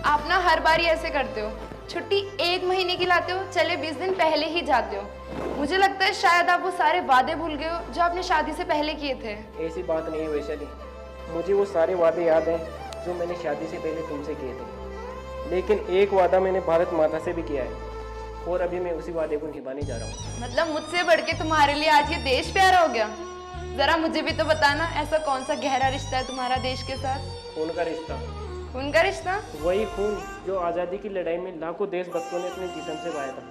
आप ना हर बार ही ऐसे करते हो। छुट्टी 1 महीने की लाते हो, चले 20 दिन पहले ही जाते हो। मुझे लगता है शायद आप वो सारे वादे भूल गए हो जो आपने शादी से पहले किए थे। ऐसी बात नहीं है वैशाली, मुझे वो सारे वादे याद हैं जो मैंने शादी से पहले तुमसे किए थे। लेकिन एक वादा मैंने भारत माता से भी किया है और अभी मैं उसी वादे को निभाने जा रहा हूँ। मतलब मुझसे बढ़ के तुम्हारे लिए आज ये देश प्यारा हो गया? जरा मुझे भी तो बताना, ऐसा कौन सा गहरा रिश्ता है तुम्हारा देश के साथ? खून का रिश्ता। खून का रिश्ता? वही खून जो आज़ादी की लड़ाई में लाखों देशभक्तों ने अपने जिस्म से बहाया था,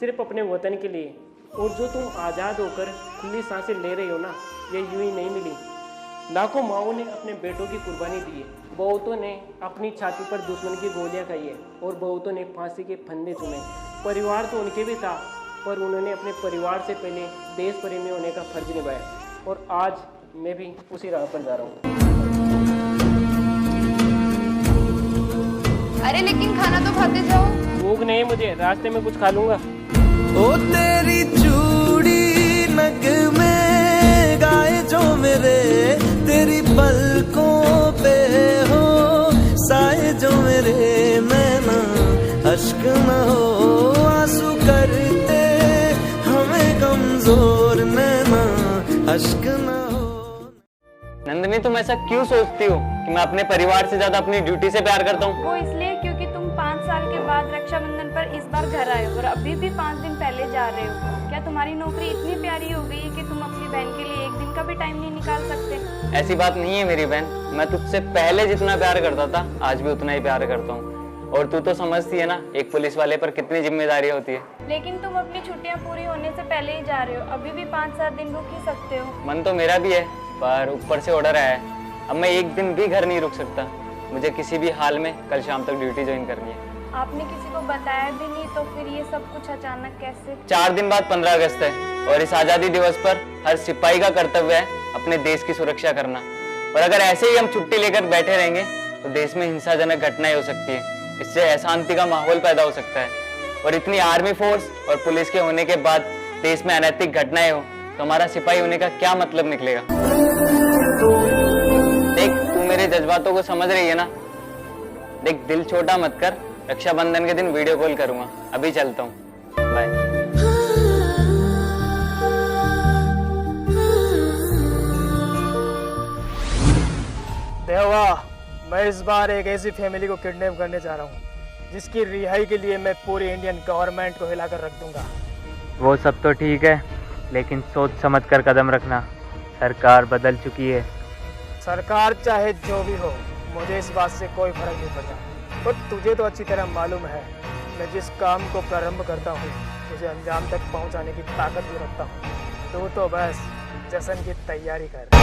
सिर्फ अपने वतन के लिए। और जो तुम आज़ाद होकर खुली सांसें ले रहे हो ना, ये यूं ही नहीं मिली। लाखों माओं ने अपने बेटों की कुर्बानी दी है, बहुतों ने अपनी छाती पर दुश्मन की गोलियां खाई है और बहुतों ने फांसी के फंदे चुने। परिवार तो उनके भी था, पर उन्होंने अपने परिवार से पहले देश प्रेमी होने का फर्ज निभाया। और आज मैं भी उसी राह पर जा रहा हूँ। अरे लेकिन खाना तो खाते जाओ। भूख नहीं मुझे, रास्ते में कुछ खा लूंगा। ओ तेरी चूड़ी नग में गाए जो मेरे, तेरी पलकों पे हो साए जो मेरे, नैना अश्क न हो आंसू करते हमें कमजोर, नैना अश्क न हो। नंदिनी, तुम ऐसा क्यों सोचती हो कि मैं अपने परिवार से ज्यादा अपनी ड्यूटी से प्यार करता हूँ? वो इसलिए क्योंकि तुम 5 साल के बाद रक्षाबंधन पर इस बार घर आए हो और अभी भी 5 दिन पहले जा रहे हो। क्या तुम्हारी नौकरी इतनी प्यारी हो गई है कि तुम अपनी बहन के लिए 1 दिन का भी टाइम नहीं निकाल सकते? ऐसी बात नहीं है मेरी बहन, मैं तुझसे पहले जितना प्यार करता था आज भी उतना ही प्यार करता हूँ। और तू तो समझती है ना, एक पुलिस वाले पर कितनी जिम्मेदारी होती है। लेकिन तुम अपनी छुट्टियां पूरी होने से पहले ही जा रहे हो, अभी भी 5-7 दिन रुक ही सकते हो। मन तो मेरा भी है, पर ऊपर से ऑर्डर आया है, अब मैं 1 दिन भी घर नहीं रुक सकता। मुझे किसी भी हाल में कल शाम तक ड्यूटी ज्वाइन करनी है। आपने किसी को बताया भी नहीं, तो फिर ये सब कुछ अचानक कैसे? 4 दिन बाद 15 अगस्त है और इस आजादी दिवस पर हर सिपाही का कर्तव्य है अपने देश की सुरक्षा करना। और अगर ऐसे ही हम छुट्टी लेकर बैठे रहेंगे तो देश में हिंसाजनक घटनाएं हो सकती है, इससे अशांति का माहौल पैदा हो सकता है। और इतनी आर्मी फोर्स और पुलिस के होने के बाद देश में अनैतिक घटनाएं हो तो हमारा सिपाही होने का क्या मतलब निकलेगा? देख, तू मेरे जज्बातों को समझ रही है ना? देख, दिल छोटा मत कर, रक्षाबंधन के दिन वीडियो कॉल करूंगा। अभी चलता हूँ, बाय। देवा, मैं इस बार एक ऐसी फैमिली को किडनैप करने जा रहा हूँ जिसकी रिहाई के लिए मैं पूरी इंडियन गवर्नमेंट को हिलाकर रख दूंगा। वो सब तो ठीक है, लेकिन सोच समझ कर कदम रखना, सरकार बदल चुकी है। सरकार चाहे जो भी हो, मुझे इस बात से कोई फर्क नहीं पड़ता। और तुझे तो अच्छी तरह मालूम है, मैं जिस काम को प्रारंभ करता हूँ उसे अंजाम तक पहुँचाने की ताकत भी रखता हूँ। तू तो बस जश्न की तैयारी कर।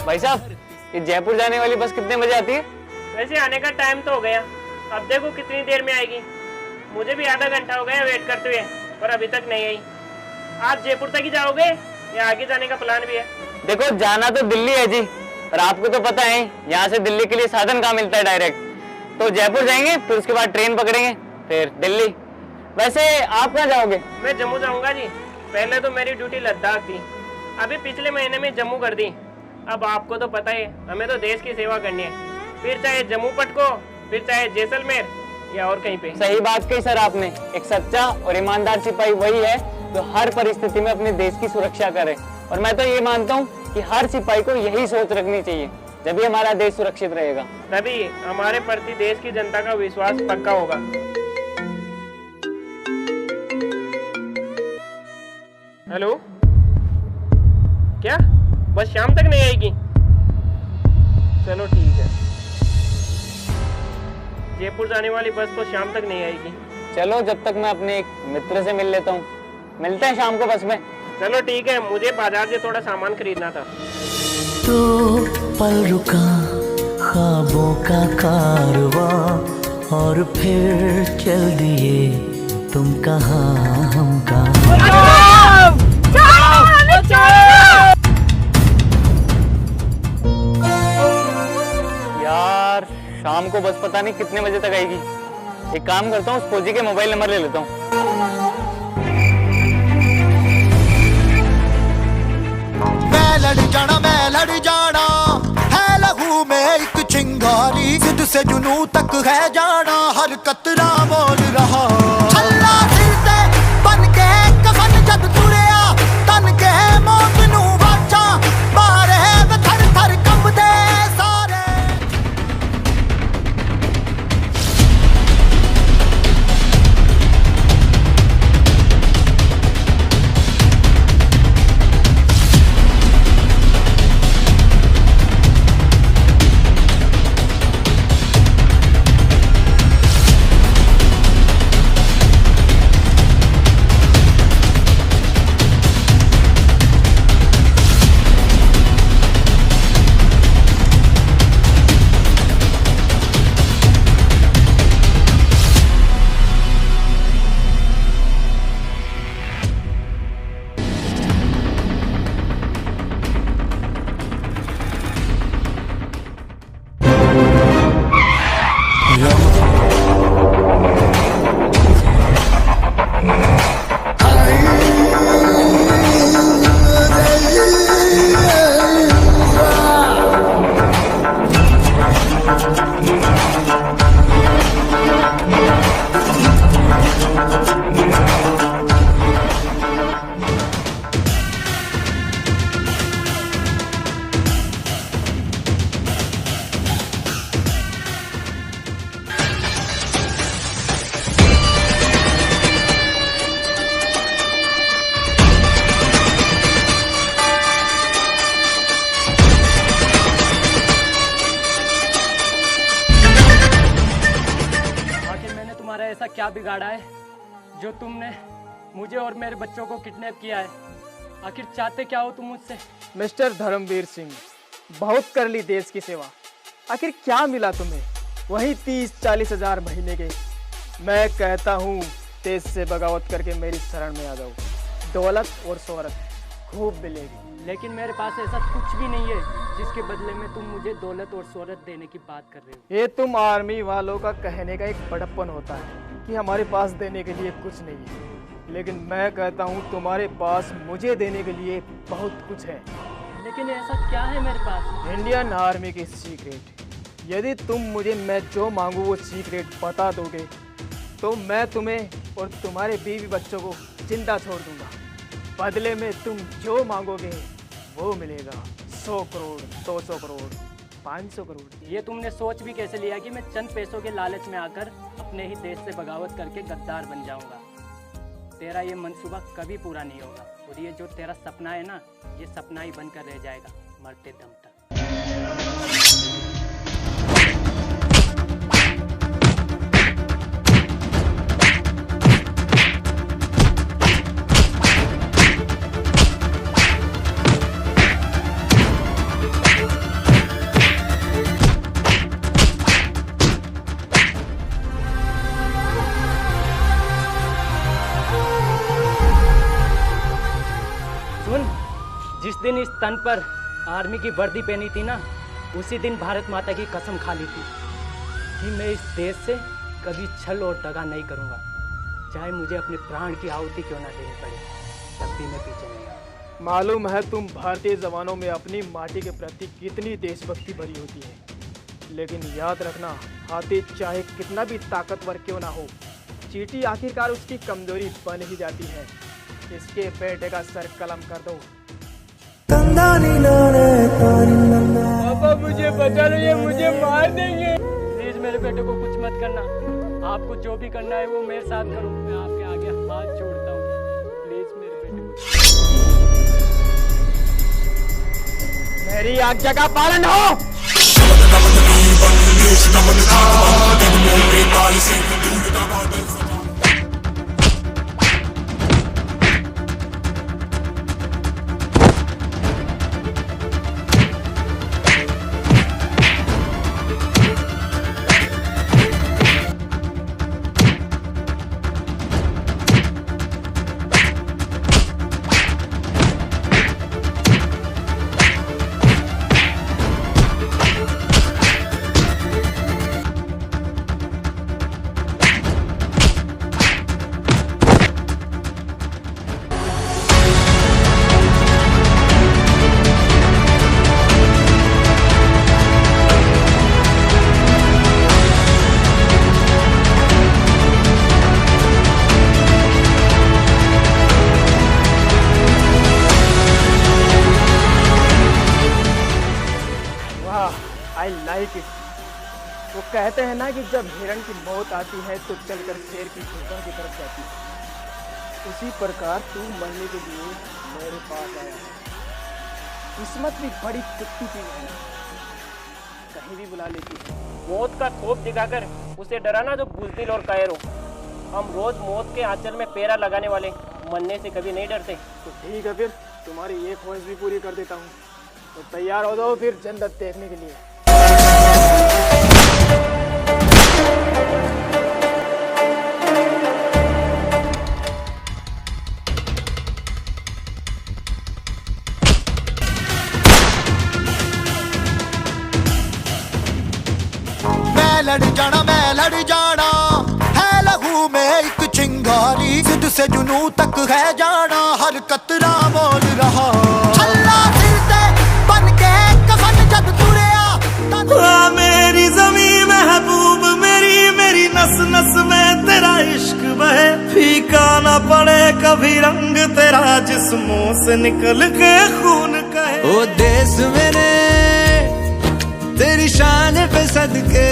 भाई साहब, ये जयपुर जाने वाली बस कितने बजे आती है? वैसे आने का टाइम तो हो गया, अब देखो कितनी देर में आएगी। मुझे भी आधा घंटा हो गया वेट करते हुए, पर अभी तक नहीं आई। आप जयपुर तक ही जाओगे या आगे जाने का प्लान भी है? देखो, जाना तो दिल्ली है जी, पर आपको तो पता है यहाँ से दिल्ली के लिए साधन कहाँ मिलता है डायरेक्ट। तो जयपुर जाएंगे, फिर उसके बाद ट्रेन पकड़ेंगे, फिर दिल्ली। वैसे आप कहाँ जाओगे? मैं जम्मू जाऊंगा जी। पहले तो मेरी ड्यूटी लद्दाख थी, अभी पिछले महीने में जम्मू कर दी। अब आपको तो पता है, हमें तो देश की सेवा करनी है, फिर चाहे जम्मू पटको, फिर चाहे जैसलमेर या और कहीं पे। सही बात कही सर आपने। एक सच्चा और ईमानदार सिपाही वही है जो हर परिस्थिति में अपने देश की सुरक्षा करे। और मैं तो ये मानता हूँ कि हर सिपाही को यही सोच रखनी चाहिए, जब हमारा देश सुरक्षित रहेगा। तभी हमारे प्रति देश की जनता का विश्वास पक्का होगा। हेलो, क्या बस शाम तक नहीं आएगी? चलो ठीक है, जयपुर जाने वाली बस तो शाम तक नहीं आएगी। चलो, जब तक मैं अपने एक मित्र से मिल लेता हूँ, मिलते हैं शाम को बस में। चलो ठीक है, मुझे बाजार से थोड़ा सामान खरीदना था। तो पल रुका ख्वाबों का कारवां और फिर चल दिए तुम कहाँ हम कहाँ। यार शाम को बस पता नहीं कितने बजे तक आएगी। एक काम करता हूँ, उस फौजी के मोबाइल नंबर ले लेता हूँ। मैं लड़ जाना है लहू में एक चिंगारी, जिद से जुनू तक है जाना, हर कतरा बोल रहा। छल्ला सिर ते बन के कफन जद तुरिया, तन के मौत नू वाचा, मारे थर थर कंबदे सारे। ऐसा क्या बिगाड़ा है जो तुमने मुझे और मेरे बच्चों को किडनैप किया है? आखिर चाहते क्या हो तुम मुझसे? मिस्टर धर्मवीर सिंह, बहुत कर ली देश की सेवा, आखिर क्या मिला तुम्हें? वही 30-40 हजार महीने के। मैं कहता हूँ देश से बगावत करके मेरी शरण में आ जाओ, दौलत और शोहरत खूब मिलेगी। लेकिन मेरे पास ऐसा कुछ भी नहीं है जिसके बदले में तुम मुझे दौलत और शोहरत देने की बात कर रहे हो। ये तुम आर्मी वालों का कहने का एक बड़प्पन होता है कि हमारे पास देने के लिए कुछ नहीं है, लेकिन मैं कहता हूँ तुम्हारे पास मुझे देने के लिए बहुत कुछ है। लेकिन ऐसा क्या है मेरे पास? इंडियन आर्मी की सीक्रेट। यदि तुम मुझे मैं जो मांगू वो सीक्रेट बता दोगे तो मैं तुम्हें और तुम्हारे बीवी बच्चों को जिंदा छोड़ दूंगा। बदले में तुम जो मांगोगे वो मिलेगा। 100 करोड़, 200 करोड़, 500 करोड़। ये तुमने सोच भी कैसे लिया कि मैं चंद पैसों के लालच में आकर अपने ही देश से बगावत करके गद्दार बन जाऊंगा? तेरा ये मंसूबा कभी पूरा नहीं होगा और ये जो तेरा सपना है ना, ये सपना ही बनकर रह जाएगा मरते दम तक। जिस दिन इस तन पर आर्मी की वर्दी पहनी थी ना, उसी दिन भारत माता की कसम खा ली थी कि मैं इस देश से कभी छल और दगा नहीं करूंगा, चाहे मुझे अपने प्राण की आहुति क्यों ना देनी पड़े, तब भी मैं पीछे नहीं आऊंगा। मालूम है तुम भारतीय जवानों में अपनी माटी के प्रति कितनी देशभक्ति भरी होती है, लेकिन याद रखना, हाथी चाहे कितना भी ताकतवर क्यों ना हो, चींटी आखिरकार उसकी कमजोरी बन ही जाती है। इसके बेटे का सर कलम कर दो। पापा मुझे बचा लो, ये मुझे मार देंगे। प्लीज मेरे बेटे को कुछ मत करना। आपको जो भी करना है वो मेरे साथ करो। मैं आपके आगे हाथ जोड़ता हूँ। प्लीज मेरे बेटे को। मेरी आज्ञा का पालन हो। I like it. वो कहते हैं ना कि जब हिरण की मौत आती है तो चलकर शेर की गर्दन की तरफ जाती है, उसी प्रकार तू मरने के लिए मेरे पास आया। किस्मत भी बड़ी कुत्ती चीज है, कहीं भी बुला लेती है। मौत का खौफ दिखाकर उसे डराना जो बुज़दिल और कायर हो। हम रोज मौत के आंचल में पैरा लगाने वाले मरने से कभी नहीं डरते। तो ठीक है, फिर तुम्हारी ये ख्वाहिश भी पूरी कर देता हूँ। तो तैयार हो जाओ फिर जन्नत देखने के लिए। मैं लड़ जाना है लहू में एक चिंगारी, जिद से जुनू तक है जाना, हर कतरा बोल रहा। छल्ला सिर से बन के कफन जब तुड़िया, मेरी ज़मीं महबूब मेरी, मेरी नस नस में तेरा इश्क बहे, फीका ना पड़े कभी रंग तेरा जिस्मों से निकल के खून कहे। ओ देश मेरे तेरी शान पे सदके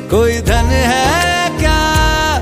कोई धन है